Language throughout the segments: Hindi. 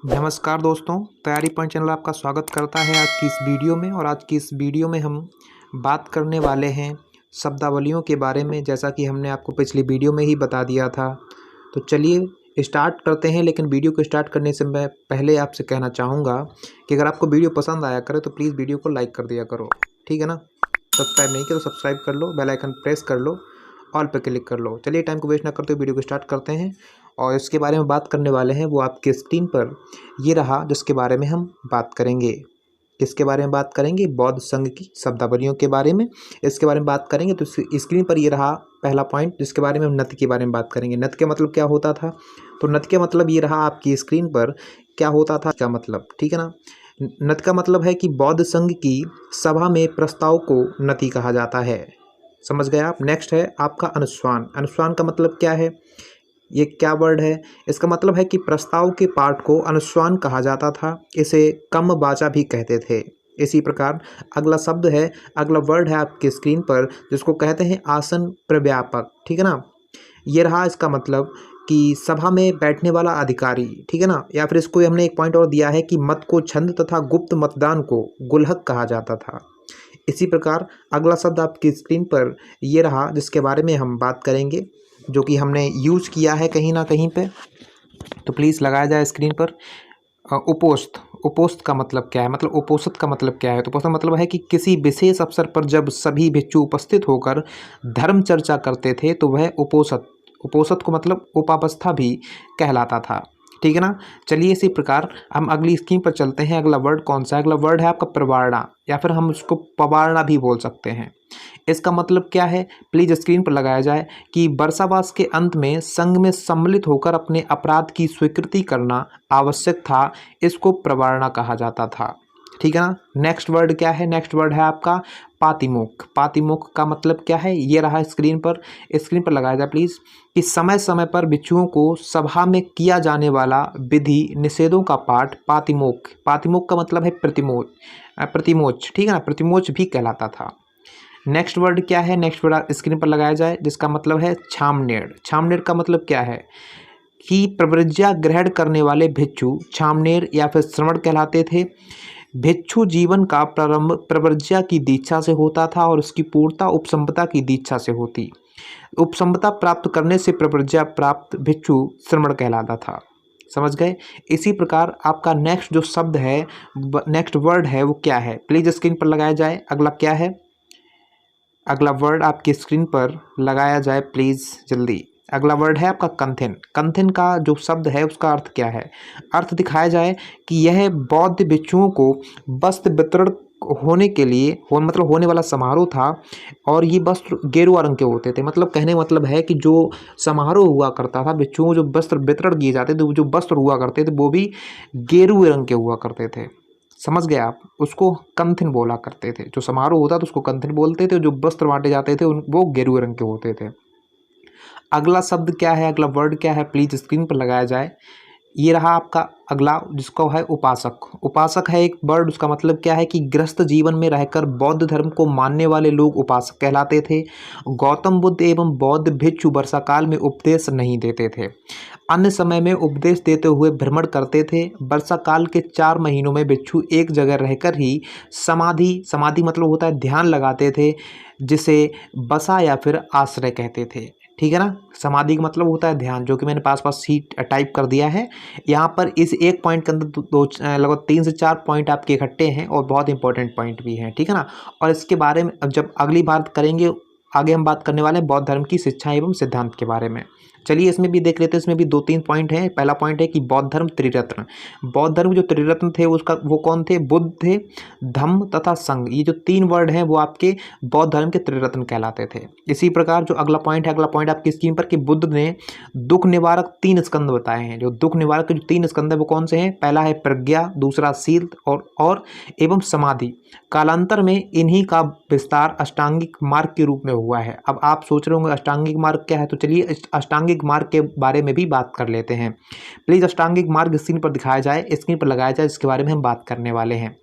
नमस्कार दोस्तों, तैयारी पॉइंट चैनल आपका स्वागत करता है आज की इस वीडियो में। और आज की इस वीडियो में हम बात करने वाले हैं शब्दावलियों के बारे में, जैसा कि हमने आपको पिछली वीडियो में ही बता दिया था। तो चलिए स्टार्ट करते हैं। लेकिन वीडियो को स्टार्ट करने से मैं पहले आपसे कहना चाहूँगा कि अगर आपको वीडियो पसंद आया करे तो प्लीज़ वीडियो को लाइक कर दिया करो, ठीक है ना। सब्सक्राइब नहीं किया तो सब्सक्राइब कर लो, बेल आइकन प्रेस कर लो, ऑल पे क्लिक कर लो। चलिए टाइम को वेस्ट ना करते हुए वीडियो को स्टार्ट करते हैं। और इसके बारे में बात करने वाले हैं वो आपके स्क्रीन पर ये रहा, जिसके बारे में हम बात करेंगे। किसके बारे में बात करेंगे? बौद्ध संघ की शब्दावलियों के बारे में इसके बारे में बात करेंगे। तो स्क्रीन पर ये रहा पहला पॉइंट, जिसके बारे में हम नत के बारे में बात करेंगे। नत का मतलब क्या होता था? तो नत का मतलब ये रहा आपकी स्क्रीन पर क्या होता था, क्या मतलब, ठीक है ना। नत का मतलब है कि बौद्ध संघ की सभा में प्रस्ताव को नति कहा जाता है। समझ गए आप। नेक्स्ट है आपका अनुस्वान। अनुस्वान का मतलब क्या है? ये क्या वर्ड है? इसका मतलब है कि प्रस्ताव के पाठ को अनुस्वान कहा जाता था। इसे कम बाचा भी कहते थे। इसी प्रकार अगला शब्द है, अगला वर्ड है आपके स्क्रीन पर, जिसको कहते हैं आसन प्रव्यापक, ठीक है ना। ये रहा इसका मतलब कि सभा में बैठने वाला अधिकारी, ठीक है ना। या फिर इसको हमने एक पॉइंट और दिया है कि मत को छंद तथा गुप्त मतदान को गुल्हक कहा जाता था। इसी प्रकार अगला शब्द आपकी स्क्रीन पर ये रहा, जिसके बारे में हम बात करेंगे, जो कि हमने यूज किया है कहीं ना कहीं पे। तो प्लीज़ लगाया जाए स्क्रीन पर। उपोस्त। उपोस्त का मतलब क्या है? मतलब उपोषित का मतलब क्या है? तो उपोषित मतलब है कि किसी विशेष अवसर पर जब सभी भिक्षु उपस्थित होकर धर्म चर्चा करते थे तो वह उपोषित, उपोषित को मतलब उपावस्था भी कहलाता था, ठीक है ना। चलिए इसी प्रकार हम अगली स्कीम पर चलते हैं। अगला वर्ड कौन सा है? अगला वर्ड है आपका प्रवारणा, या फिर हम उसको पवारणा भी बोल सकते हैं। इसका मतलब क्या है? प्लीज स्क्रीन पर लगाया जाए कि वर्षावास के अंत में संघ में सम्मिलित होकर अपने अपराध की स्वीकृति करना आवश्यक था। इसको प्रवारणा कहा जाता था, ठीक है ना। नेक्स्ट वर्ड क्या है? नेक्स्ट वर्ड है आपका पातिमोक्ष। पातिमोक्ष का मतलब क्या है? ये रहा स्क्रीन पर। स्क्रीन पर लगाया जाए प्लीज कि समय समय पर भिक्षुओं को सभा में किया जाने वाला विधि निषेधों का पाठ पातिमोक्ष। पातिमोक्ष का मतलब है प्रतिमोच, प्रतिमोच, ठीक है ना। प्रतिमोच भी कहलाता था। नेक्स्ट वर्ड क्या है? नेक्स्ट वर्ड स्क्रीन पर लगाया जाए, जिसका मतलब है छामनेर। छामनेर का मतलब क्या है? कि प्रव्रज्या ग्रहण करने वाले भिक्षु छामनेर या फिर श्रवण कहलाते थे। भिक्षु जीवन का प्रारंभ प्रव्रज्या की दीक्षा से होता था और उसकी पूर्णता उपसंपदा की दीक्षा से होती। उपसंपदा प्राप्त करने से प्रव्रज्या प्राप्त भिक्षु श्रवण कहलाता था। समझ गए। इसी प्रकार आपका नेक्स्ट जो शब्द है, नेक्स्ट वर्ड है, वो क्या है? प्लीज स्क्रीन पर लगाया जाए। अगला क्या है? अगला वर्ड आपकी स्क्रीन पर लगाया जाए प्लीज़ जल्दी। अगला वर्ड है आपका कंथन। कंथन का जो शब्द है उसका अर्थ क्या है? अर्थ दिखाया जाए कि यह बौद्ध भिक्षुओं को वस्त्र वितरण होने के लिए मतलब होने वाला समारोह था। और ये वस्त्र गेरुआ रंग के होते थे। मतलब कहने का मतलब है कि जो समारोह हुआ करता था, भिक्षुओं को जो वस्त्र वितरण किए जाते थे, वो जो वस्त्र हुआ करते थे वो भी गेरुए रंग के हुआ करते थे। समझ गए आप। उसको कंथिन बोला करते थे। जो समारोह होता था उसको कंथिन बोलते थे। जो वस्त्र बांटे जाते थे वो गेरुए रंग के होते थे। अगला शब्द क्या है? अगला वर्ड क्या है? प्लीज स्क्रीन पर लगाया जाए। ये रहा आपका अगला, जिसको है उपासक। उपासक है एक वर्ड, उसका मतलब क्या है कि गृहस्थ जीवन में रहकर बौद्ध धर्म को मानने वाले लोग उपासक कहलाते थे। गौतम बुद्ध एवं बौद्ध भिक्षु वर्षा काल में उपदेश नहीं देते थे। अन्य समय में उपदेश देते हुए भ्रमण करते थे। वर्षा काल के 4 महीनों में भिक्षु एक जगह रहकर ही समाधि, समाधि मतलब होता है ध्यान लगाते थे, जिसे बसा या फिर आश्रय कहते थे, ठीक है ना। समाधि का मतलब होता है ध्यान, जो कि मैंने पास पास सीट टाइप कर दिया है। यहाँ पर इस एक पॉइंट के अंदर लगभग 3 से 4 पॉइंट आपके इकट्ठे हैं और बहुत इंपॉर्टेंट पॉइंट भी हैं, ठीक है ना। और इसके बारे में अब जब अगली बात करेंगे, आगे हम बात करने वाले हैं बौद्ध धर्म की शिक्षा एवं सिद्धांत के बारे में। चलिए इसमें भी देख लेते हैं। इसमें भी 2-3 पॉइंट हैं। पहला पॉइंट है कि बौद्ध धर्म त्रिरत्न। बौद्ध धर्म के जो त्रिरत्न थे उसका वो कौन थे? बुद्ध थे, धम्म तथा संघ। ये जो 3 वर्ड हैं वो आपके बौद्ध धर्म के त्रिरत्न कहलाते थे। इसी प्रकार जो अगला पॉइंट है, अगला पॉइंट आपकी स्क्रीन पर कि बुद्ध ने दुख निवारक 3 स्कंद बताए हैं। जो दुख निवारक के जो 3 स्कंद है वो कौन से हैं? पहला है प्रज्ञा, दूसरा शील और एवं समाधि। कालांतर में इन्हीं का विस्तार अष्टांगिक मार्ग के रूप में हुआ है। अब आप सोच रहे होंगे अष्टांगिक मार्ग क्या है, तो चलिए इस अष्टांगिक मार्ग के बारे में भी बात कर लेते हैं। प्लीज अष्टांगिक मार्ग स्क्रीन पर दिखाया जाए, स्क्रीन पर लगाया जाए, इसके बारे में हम बात करने वाले हैं।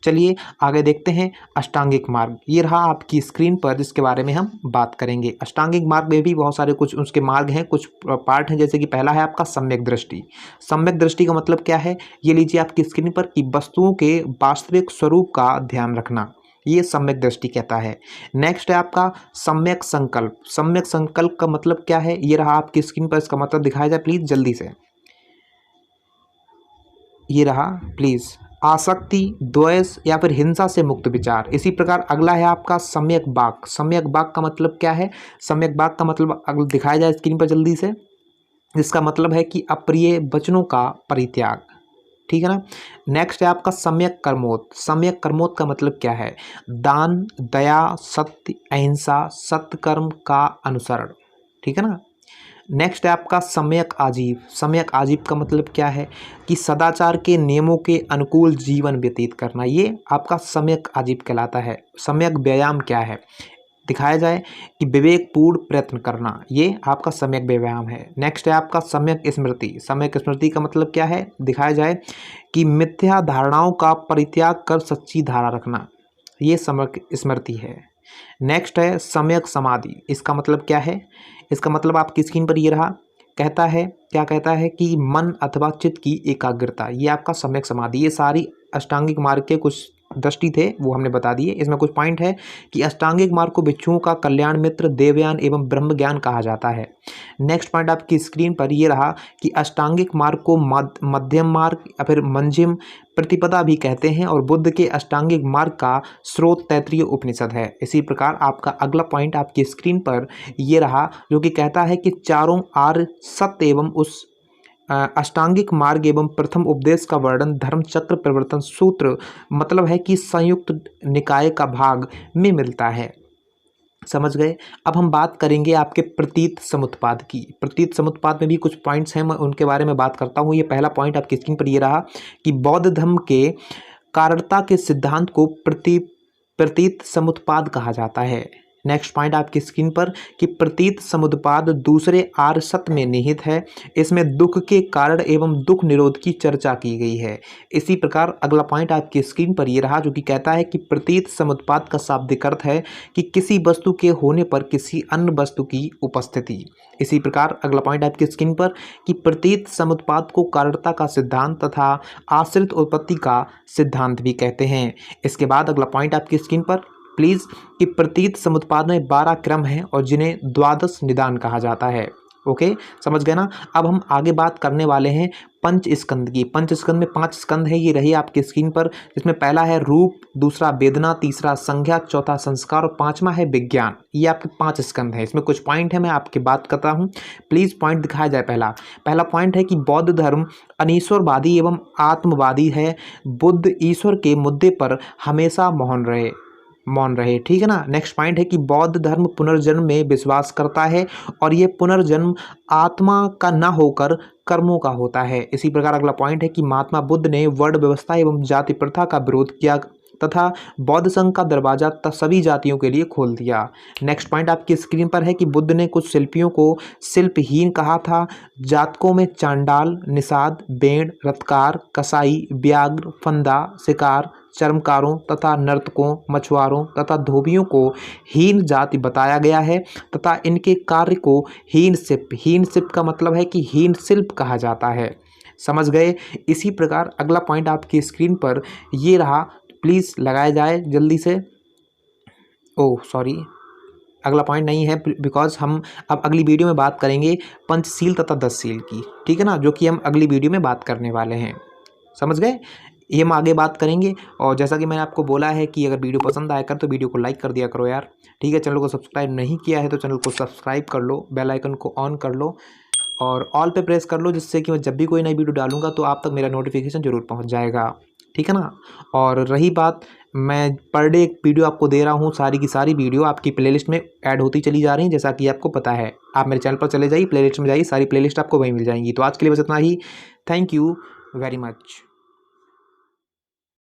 चलिए आगे देखते हैं। अष्टांगिक मार्ग ये रहा आपकी स्क्रीन पर, जिसके बारे में हम बात करेंगे। अष्टांगिक मार्ग में भी बहुत सारे कुछ उसके मार्ग हैं, कुछ पार्ट हैं। जैसे कि पहला है आपका सम्यक दृष्टि। सम्यक दृष्टि का मतलब क्या है, ये लीजिए आपकी स्क्रीन पर, कि वस्तुओं के वास्तविक स्वरूप का ध्यान रखना, ये सम्यक दृष्टि कहता है। नेक्स्ट है आपका सम्यक संकल्प। सम्यक संकल्प का मतलब क्या है, ये रहा आपकी स्क्रीन पर, इसका मतलब दिखाया जाए प्लीज जल्दी से। ये रहा प्लीज, आसक्ति, द्वेष या फिर हिंसा से मुक्त विचार। इसी प्रकार अगला है आपका सम्यक वाक। सम्यक वाक का मतलब क्या है, सम्यक वाक का मतलब अगर दिखाया जाए स्क्रीन पर जल्दी से, इसका मतलब है कि अप्रिय वचनों का परित्याग, ठीक है ना। नेक्स्ट है आपका सम्यक कर्मोत। सम्यक कर्मोत का मतलब क्या है, दान, दया, सत्य, अहिंसा, सत्कर्म का अनुसरण, ठीक है ना। नेक्स्ट है आपका सम्यक आजीव। सम्यक आजीव का मतलब क्या है, कि सदाचार के नियमों के अनुकूल जीवन व्यतीत करना, ये आपका सम्यक आजीव कहलाता है। सम्यक व्यायाम क्या है, दिखाया जाए कि विवेकपूर्ण प्रयत्न करना, ये आपका सम्यक व्यायाम है। नेक्स्ट है आपका सम्यक स्मृति। सम्यक स्मृति का मतलब क्या है, दिखाया जाए कि मिथ्या धारणाओं का परित्याग कर सच्ची धारा रखना, ये सम्यक स्मृति है। नेक्स्ट है सम्यक समाधि। इसका मतलब क्या है, इसका मतलब आपकी स्क्रीन पर ये रहा, कहता है, क्या कहता है कि मन अथवा चित्त की एकाग्रता, ये आपका सम्यक समाधि। ये सारी अष्टांगिक मार्ग के कुछ दृष्टि थे, वो हमने बता दिए। इसमें कुछ पॉइंट है कि अष्टांगिक मार्ग को भिक्षुओं का कल्याण मित्र, देवयान एवं ब्रह्म ज्ञान कहा जाता है। नेक्स्ट पॉइंट आपकी स्क्रीन पर ये रहा कि अष्टांगिक मार्ग को मध्यम मार्ग या फिर मंजिम प्रतिपदा भी कहते हैं, और बुद्ध के अष्टांगिक मार्ग का स्रोत तैत्तिरीय उपनिषद है। इसी प्रकार आपका अगला पॉइंट आपकी स्क्रीन पर ये रहा, जो कि कहता है कि चारों आर्य सत्य एवं उस अष्टांगिक मार्ग एवं प्रथम उपदेश का वर्णन धर्म चक्र प्रवर्तन सूत्र, मतलब है कि संयुक्त निकाय का भाग में मिलता है। समझ गए। अब हम बात करेंगे आपके प्रतीत समुत्पाद की। प्रतीत समुत्पाद में भी कुछ पॉइंट्स हैं, मैं उनके बारे में बात करता हूँ। ये पहला पॉइंट आपकी स्क्रीन पर ये रहा कि बौद्ध धर्म के कारणता के सिद्धांत को प्रतीत समुत्पाद कहा जाता है। नेक्स्ट पॉइंट आपकी स्क्रीन पर कि प्रतीत समुत्पाद दूसरे आर्य सत्य में निहित है। इसमें दुख के कारण एवं दुख निरोध की चर्चा की गई है। इसी प्रकार अगला पॉइंट आपकी स्क्रीन पर ये रहा, जो कि कहता है कि प्रतीत समुत्पाद का शाब्दिक अर्थ है कि किसी वस्तु के होने पर किसी अन्य वस्तु की उपस्थिति। इसी प्रकार अगला पॉइंट आपकी स्क्रीन पर कि प्रतीत समुत्पाद को कारणता का सिद्धांत तथा आश्रित उत्पत्ति का सिद्धांत भी कहते हैं। इसके बाद अगला पॉइंट आपकी स्क्रीन पर प्लीज, कि प्रतीत समुत्पाद में 12 क्रम हैं और जिन्हें द्वादश निदान कहा जाता है। ओके, समझ गए ना। अब हम आगे बात करने वाले हैं पंच स्कंद की। पंच स्कंद में 5 स्कंद है, ये रही आपकी स्क्रीन पर, जिसमें पहला है रूप, दूसरा वेदना, तीसरा संज्ञा, चौथा संस्कार और 5वां है विज्ञान। ये आपके 5 स्कंद है। इसमें कुछ पॉइंट है, मैं आपकी बात करता हूँ, प्लीज पॉइंट दिखाया जाए। पहला पॉइंट है कि बौद्ध धर्म अनीश्वरवादी एवं आत्मवादी है। बुद्ध ईश्वर के मुद्दे पर हमेशा मौन रहे, ठीक है ना। नेक्स्ट पॉइंट है कि बौद्ध धर्म पुनर्जन्म में विश्वास करता है, और ये पुनर्जन्म आत्मा का न होकर कर्मों का होता है। इसी प्रकार अगला पॉइंट है कि महात्मा बुद्ध ने वर्ण व्यवस्था एवं जाति प्रथा का विरोध किया तथा बौद्ध संघ का दरवाजा सभी जातियों के लिए खोल दिया। नेक्स्ट पॉइंट आपकी स्क्रीन पर है कि बुद्ध ने कुछ शिल्पियों को शिल्पहीन कहा था। जातकों में चांडाल, निषाद, बेड़, रत्कार, कसाई, व्याघ्र, फंदा, शिकार, चर्मकारों तथा नर्तकों, मछुआरों तथा धोबियों को हीन जाति बताया गया है तथा इनके कार्य को हीन शिल्प का मतलब है कि हीन शिल्प कहा जाता है। समझ गए। इसी प्रकार अगला पॉइंट आपकी स्क्रीन पर ये रहा, प्लीज़ लगाया जाए जल्दी से। ओह सॉरी, अगला पॉइंट नहीं है, बिकॉज हम अब अगली वीडियो में बात करेंगे पंचशील तथा 10 शील की, ठीक है ना, जो कि हम अगली वीडियो में बात करने वाले हैं। समझ गए, ये हम आगे बात करेंगे। और जैसा कि मैंने आपको बोला है कि अगर वीडियो पसंद आया कर तो वीडियो को लाइक कर दिया करो यार, ठीक है। चैनल को सब्सक्राइब नहीं किया है तो चैनल को सब्सक्राइब कर लो, बेल आइकन को ऑन कर लो और ऑल पे प्रेस कर लो, जिससे कि मैं जब भी कोई नई वीडियो डालूंगा तो आप तक मेरा नोटिफिकेशन जरूर पहुंच जाएगा, ठीक है ना। और रही बात, मैं पर डे एक वीडियो आपको दे रहा हूँ, सारी की सारी वीडियो आपकी प्लेलिस्ट में ऐड होती चली जा रही है, जैसा कि आपको पता है। आप मेरे चैनल पर चले जाइए, प्लेलिस्ट में जाइए, सारी प्लेलिस्ट आपको वहीं मिल जाएंगी। तो आज के लिए बस इतना ही। Thank you very much.